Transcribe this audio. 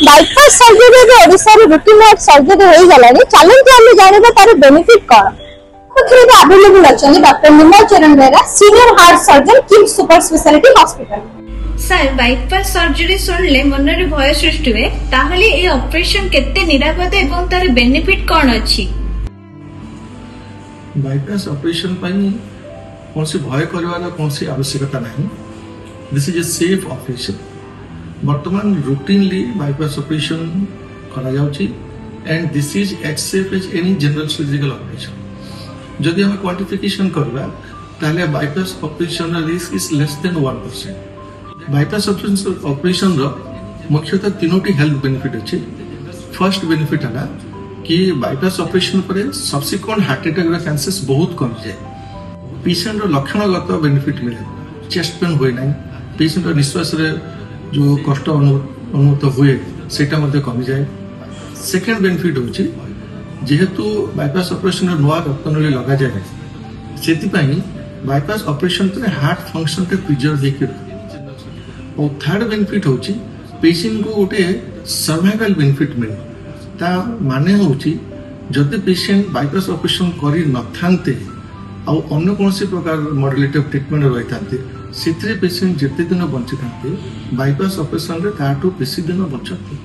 Bypass surgery Odisha रे routine heart surgery हो गलानी challenge हम जानिबा तार बेनिफिट कोन खुदरे अवेलेबल अछि डॉक्टर निर्मल चरण बेरा senior heart surgeon KIMS super speciality hospital. Sir bypass surgery सुनले मन रे भय सृष्टि हुए ताहले ए ऑपरेशन केते निरापद एवं तार बेनिफिट कोन अछि? बाइपास ऑपरेशन पई कोनसी भय करवाला कोनसी आवश्यकता नहीं। This is a safe operation. वर्तमान रूटीनली बाइपास ऑपरेशन करा जाउची and this is as safe as any general surgical operation. जदि हम क्वांटिफिकेशन करबा ताले bypass operation risk is less than 1%। Bypass operation रो मुख्यतः तीनोटी हेल्थ बेनिफिट अछि। फर्स्ट बेनिफिट है कि बाइपास ऑपरेशन पर सब्सिक्वेंट हार्ट अटैक रा चांसेस बहुत कम जाए। पेशेंट रो लक्षणगत बेनिफिट मिले, चेस्ट पेन होय नहीं, पेशेंट रो निश्वास रे जो कष्ट अनुभूत हुए सेटा मध्ये कमी जाए। सेकेंड बेनिफिट होची जेहेतु बाइपास ऑपरेशन नुआ रक्तनली लगा जाए सेति पई बाइपास ऑपरेशन पर हार्ट फंक्शन के प्रिजर्व हेकि। और थर्ड बेनिफिट होची पेशेंट को गोटे सर्वाइवल बेनिफिट मिले। ता माने होची जदि पेशेंट बाइपास ऑपरेशन करी न थांते आ अन्य कोनसी प्रकार मॉडरेटिव ट्रीटमेंट रही थांते पेशेंट जिते दिन बंची था बाइपास ऑपरेशन रे ताठू बेसी दिन बचते।